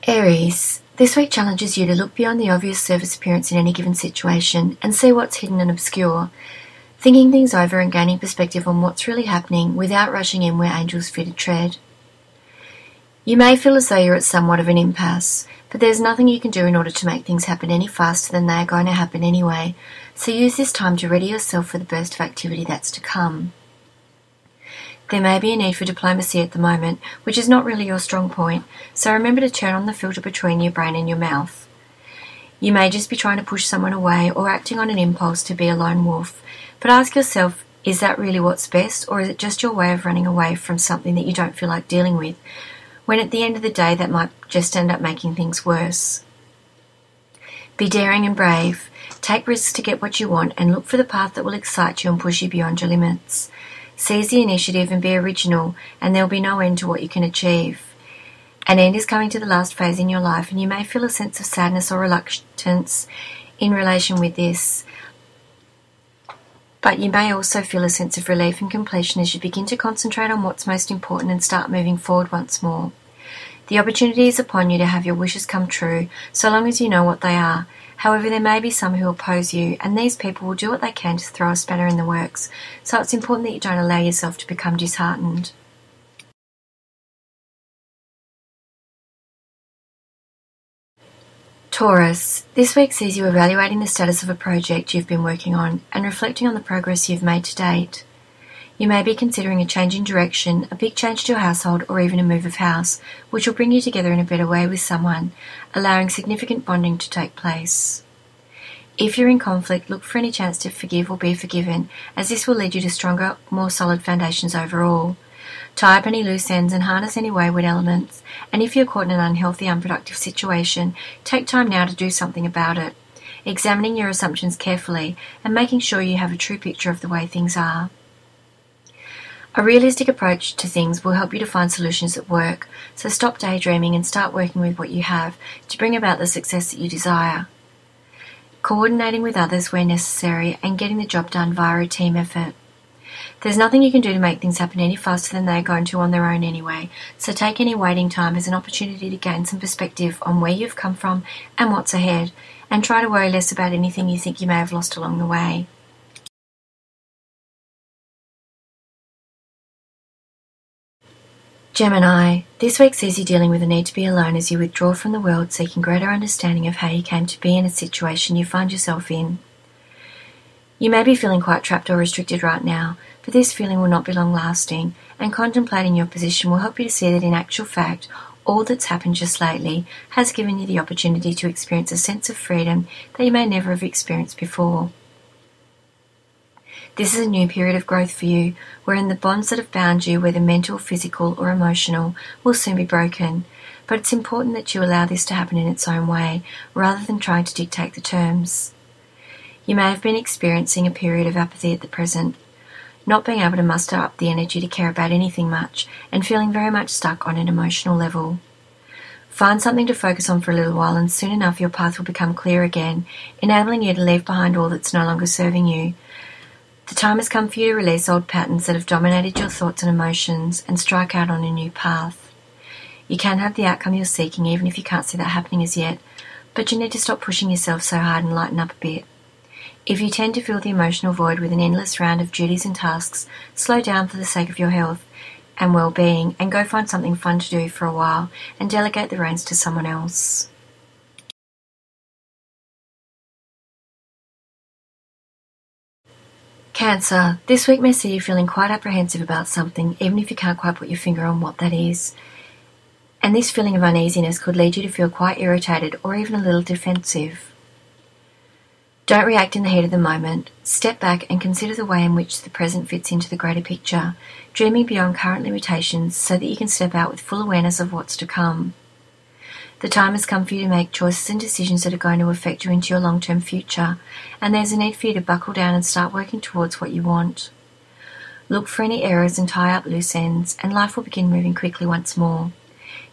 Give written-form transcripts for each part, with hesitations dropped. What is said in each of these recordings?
Aries, this week challenges you to look beyond the obvious surface appearance in any given situation and see what's hidden and obscure, thinking things over and gaining perspective on what's really happening without rushing in where angels fear to tread. You may feel as though you're at somewhat of an impasse, but there's nothing you can do in order to make things happen any faster than they are going to happen anyway, so use this time to ready yourself for the burst of activity that's to come. There may be a need for diplomacy at the moment, which is not really your strong point, so remember to turn on the filter between your brain and your mouth. You may just be trying to push someone away or acting on an impulse to be a lone wolf, but ask yourself, is that really what's best, or is it just your way of running away from something that you don't feel like dealing with, when at the end of the day that might just end up making things worse? Be daring and brave, take risks to get what you want, and look for the path that will excite you and push you beyond your limits. Seize the initiative and be original, and there will be no end to what you can achieve. An end is coming to the last phase in your life, and you may feel a sense of sadness or reluctance in relation with this. But you may also feel a sense of relief and completion as you begin to concentrate on what's most important and start moving forward once more. The opportunity is upon you to have your wishes come true, so long as you know what they are. However, there may be some who oppose you, and these people will do what they can to throw a spanner in the works, so it's important that you don't allow yourself to become disheartened. Taurus, this week sees you evaluating the status of a project you've been working on and reflecting on the progress you've made to date. You may be considering a change in direction, a big change to your household, or even a move of house, which will bring you together in a better way with someone, allowing significant bonding to take place. If you're in conflict, look for any chance to forgive or be forgiven, as this will lead you to stronger, more solid foundations overall. Tie up any loose ends and harness any wayward elements, and if you're caught in an unhealthy, unproductive situation, take time now to do something about it, examining your assumptions carefully and making sure you have a true picture of the way things are. A realistic approach to things will help you to find solutions that work, so stop daydreaming and start working with what you have to bring about the success that you desire. Coordinating with others where necessary and getting the job done via a team effort. There's nothing you can do to make things happen any faster than they're going to on their own anyway, so take any waiting time as an opportunity to gain some perspective on where you've come from and what's ahead, and try to worry less about anything you think you may have lost along the way. Gemini, this week sees you dealing with the need to be alone as you withdraw from the world, seeking greater understanding of how you came to be in a situation you find yourself in. You may be feeling quite trapped or restricted right now, but this feeling will not be long-lasting, and contemplating your position will help you to see that in actual fact, all that's happened just lately has given you the opportunity to experience a sense of freedom that you may never have experienced before. This is a new period of growth for you, wherein the bonds that have bound you, whether mental, physical, or emotional, will soon be broken. But it's important that you allow this to happen in its own way, rather than trying to dictate the terms. You may have been experiencing a period of apathy at the present, not being able to muster up the energy to care about anything much, and feeling very much stuck on an emotional level. Find something to focus on for a little while, and soon enough your path will become clear again, enabling you to leave behind all that's no longer serving you. The time has come for you to release old patterns that have dominated your thoughts and emotions and strike out on a new path. You can have the outcome you're seeking even if you can't see that happening as yet, but you need to stop pushing yourself so hard and lighten up a bit. If you tend to fill the emotional void with an endless round of duties and tasks, slow down for the sake of your health and well-being and go find something fun to do for a while and delegate the reins to someone else. Cancer, this week may see you feeling quite apprehensive about something, even if you can't quite put your finger on what that is. And this feeling of uneasiness could lead you to feel quite irritated or even a little defensive. Don't react in the heat of the moment. Step back and consider the way in which the present fits into the greater picture, dreaming beyond current limitations so that you can step out with full awareness of what's to come. The time has come for you to make choices and decisions that are going to affect you into your long-term future, and there's a need for you to buckle down and start working towards what you want. Look for any errors and tie up loose ends, and life will begin moving quickly once more.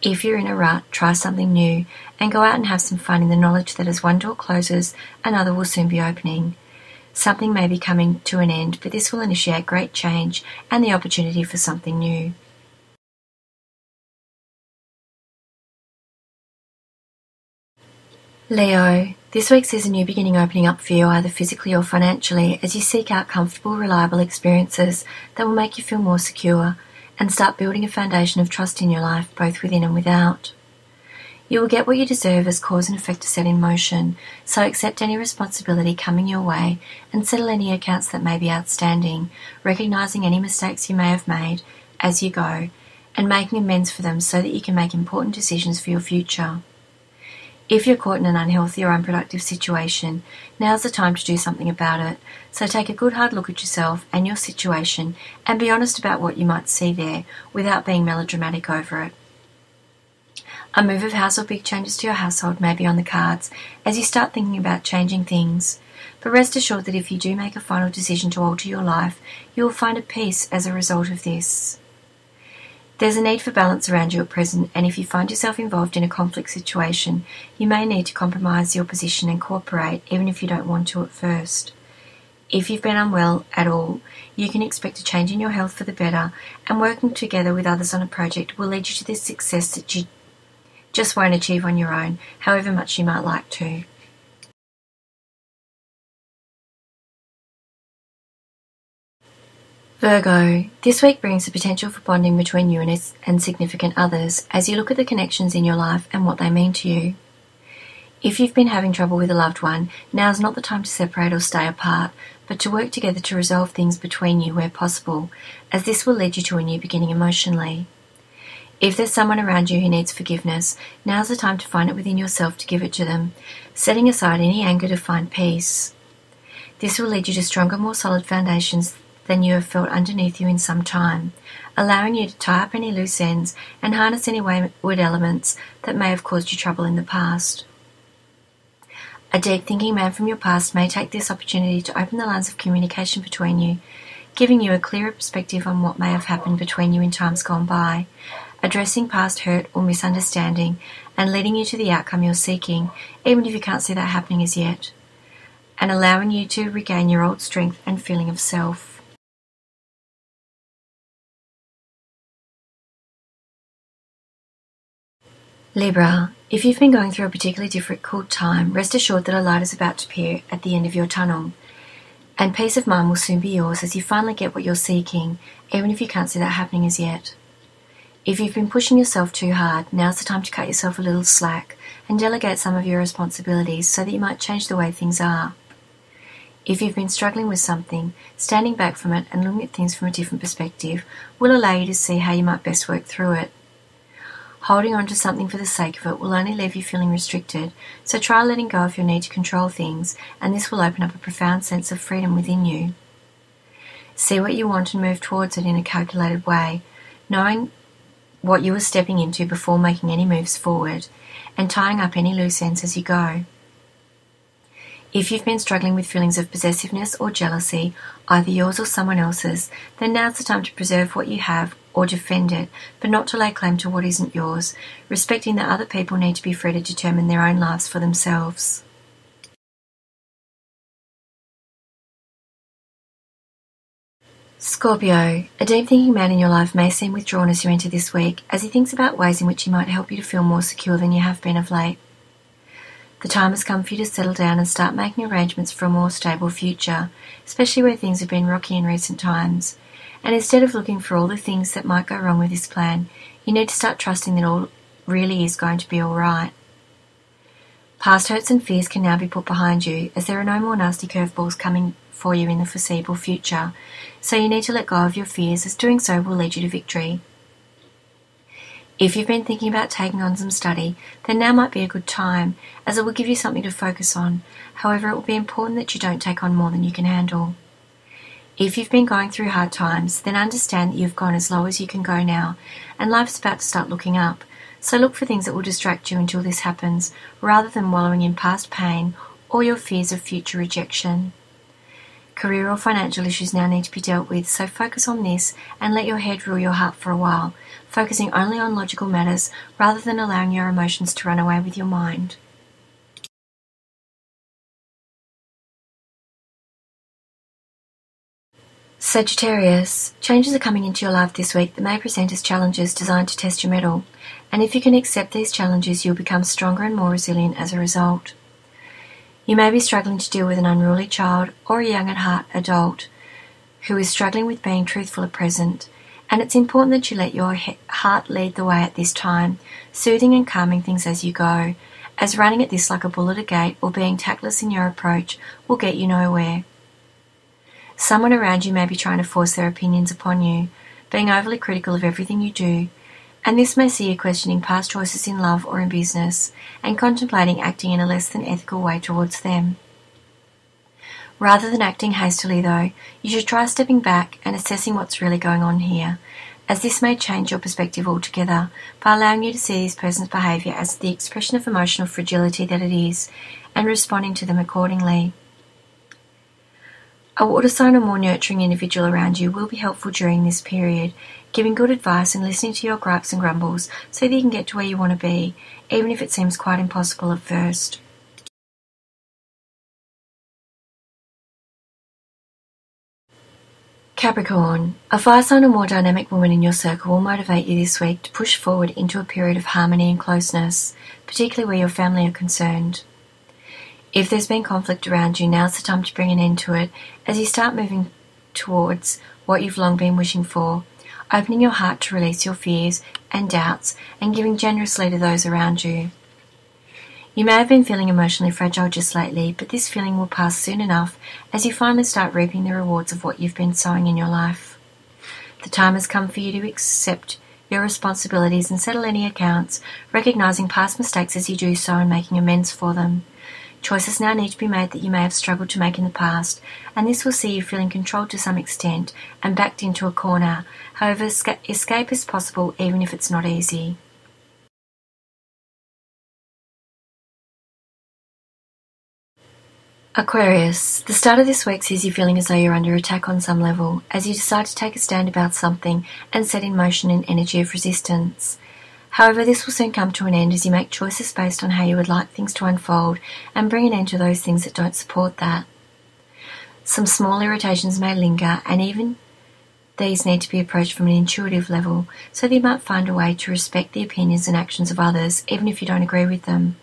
If you're in a rut, try something new, and go out and have some fun in the knowledge that as one door closes, another will soon be opening. Something may be coming to an end, but this will initiate great change and the opportunity for something new. Leo, this week sees a new beginning opening up for you either physically or financially as you seek out comfortable, reliable experiences that will make you feel more secure and start building a foundation of trust in your life, both within and without. You will get what you deserve as cause and effect are set in motion, so accept any responsibility coming your way and settle any accounts that may be outstanding, recognising any mistakes you may have made as you go and making amends for them so that you can make important decisions for your future. If you're caught in an unhealthy or unproductive situation, now's the time to do something about it. So take a good hard look at yourself and your situation and be honest about what you might see there without being melodramatic over it. A move of house or big changes to your household may be on the cards as you start thinking about changing things. But rest assured that if you do make a final decision to alter your life, you will find a peace as a result of this. There's a need for balance around you at present, and if you find yourself involved in a conflict situation, you may need to compromise your position and cooperate, even if you don't want to at first. If you've been unwell at all, you can expect a change in your health for the better, and working together with others on a project will lead you to this success that you just won't achieve on your own, however much you might like to. Virgo, this week brings the potential for bonding between you and significant others as you look at the connections in your life and what they mean to you. If you've been having trouble with a loved one, now's not the time to separate or stay apart, but to work together to resolve things between you where possible, as this will lead you to a new beginning emotionally. If there's someone around you who needs forgiveness, now's the time to find it within yourself to give it to them, setting aside any anger to find peace. This will lead you to stronger, more solid foundations than you have felt underneath you in some time, allowing you to tie up any loose ends and harness any wayward elements that may have caused you trouble in the past. A deep-thinking man from your past may take this opportunity to open the lines of communication between you, giving you a clearer perspective on what may have happened between you in times gone by, addressing past hurt or misunderstanding, and leading you to the outcome you're seeking, even if you can't see that happening as yet, and allowing you to regain your old strength and feeling of self. Libra, if you've been going through a particularly difficult time, rest assured that a light is about to appear at the end of your tunnel, and peace of mind will soon be yours as you finally get what you're seeking, even if you can't see that happening as yet. If you've been pushing yourself too hard, now's the time to cut yourself a little slack and delegate some of your responsibilities so that you might change the way things are. If you've been struggling with something, standing back from it and looking at things from a different perspective will allow you to see how you might best work through it. Holding on to something for the sake of it will only leave you feeling restricted, so try letting go of your need to control things, and this will open up a profound sense of freedom within you. See what you want and move towards it in a calculated way, knowing what you are stepping into before making any moves forward, and tying up any loose ends as you go. If you've been struggling with feelings of possessiveness or jealousy, either yours or someone else's, then now's the time to preserve what you have or defend it, but not to lay claim to what isn't yours, respecting that other people need to be free to determine their own lives for themselves. Scorpio, a deep-thinking man in your life may seem withdrawn as you enter this week, as he thinks about ways in which he might help you to feel more secure than you have been of late. The time has come for you to settle down and start making arrangements for a more stable future, especially where things have been rocky in recent times. And instead of looking for all the things that might go wrong with this plan, you need to start trusting that all really is going to be all right. Past hurts and fears can now be put behind you, as there are no more nasty curveballs coming for you in the foreseeable future, so you need to let go of your fears, as doing so will lead you to victory. If you've been thinking about taking on some study, then now might be a good time, as it will give you something to focus on. However, it will be important that you don't take on more than you can handle. If you've been going through hard times, then understand that you've gone as low as you can go now, and life's about to start looking up. So look for things that will distract you until this happens, rather than wallowing in past pain or your fears of future rejection. Career or financial issues now need to be dealt with, so focus on this and let your head rule your heart for a while, focusing only on logical matters rather than allowing your emotions to run away with your mind. Sagittarius, changes are coming into your life this week that may present as challenges designed to test your mettle, and if you can accept these challenges, you'll become stronger and more resilient as a result. You may be struggling to deal with an unruly child or a young at heart adult who is struggling with being truthful at present, and it's important that you let your heart lead the way at this time, soothing and calming things as you go, as running at this like a bull at a gate or being tactless in your approach will get you nowhere. Someone around you may be trying to force their opinions upon you, being overly critical of everything you do, and this may see you questioning past choices in love or in business, and contemplating acting in a less than ethical way towards them. Rather than acting hastily, though, you should try stepping back and assessing what's really going on here, as this may change your perspective altogether by allowing you to see this person's behaviour as the expression of emotional fragility that it is, and responding to them accordingly. A water sign or more nurturing individual around you will be helpful during this period, giving good advice and listening to your gripes and grumbles so that you can get to where you want to be, even if it seems quite impossible at first. Capricorn, a fire sign or more dynamic woman in your circle will motivate you this week to push forward into a period of harmony and closeness, particularly where your family are concerned. If there's been conflict around you, now's the time to bring an end to it as you start moving towards what you've long been wishing for, opening your heart to release your fears and doubts and giving generously to those around you. You may have been feeling emotionally fragile just lately, but this feeling will pass soon enough as you finally start reaping the rewards of what you've been sowing in your life. The time has come for you to accept your responsibilities and settle any accounts, recognising past mistakes as you do so and making amends for them. Choices now need to be made that you may have struggled to make in the past, and this will see you feeling controlled to some extent and backed into a corner. However, escape is possible even if it's not easy. Aquarius, the start of this week sees you feeling as though you're under attack on some level, as you decide to take a stand about something and set in motion an energy of resistance. However, this will soon come to an end as you make choices based on how you would like things to unfold and bring an end to those things that don't support that. Some small irritations may linger, and even these need to be approached from an intuitive level, so that you might find a way to respect the opinions and actions of others, even if you don't agree with them.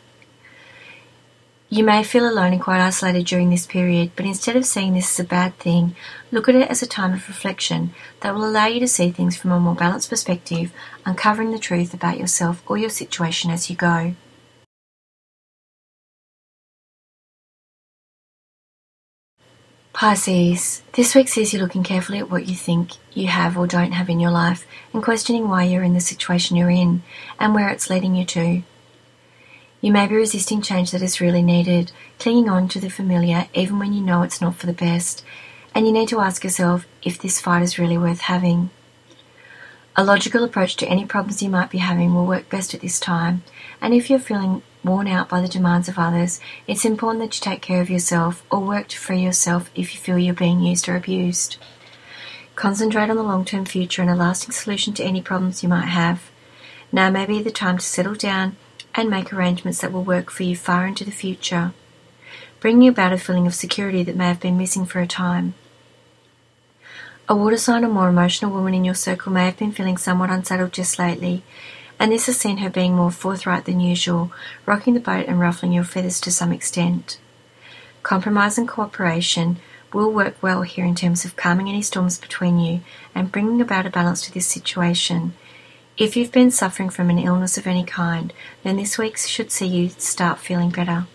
You may feel alone and quite isolated during this period, but instead of seeing this as a bad thing, look at it as a time of reflection that will allow you to see things from a more balanced perspective, uncovering the truth about yourself or your situation as you go. Pisces, this week sees you looking carefully at what you think you have or don't have in your life and questioning why you're in the situation you're in and where it's leading you to. You may be resisting change that is really needed, clinging on to the familiar even when you know it's not for the best, and you need to ask yourself if this fight is really worth having. A logical approach to any problems you might be having will work best at this time, and if you're feeling worn out by the demands of others, it's important that you take care of yourself or work to free yourself if you feel you're being used or abused. Concentrate on the long-term future and a lasting solution to any problems you might have. Now may be the time to settle down and make arrangements that will work for you far into the future, bringing about a feeling of security that may have been missing for a time. A water sign or more emotional woman in your circle may have been feeling somewhat unsettled just lately, and this has seen her being more forthright than usual, rocking the boat and ruffling your feathers to some extent. Compromise and cooperation will work well here in terms of calming any storms between you and bringing about a balance to this situation. If you've been suffering from an illness of any kind, then this week should see you start feeling better.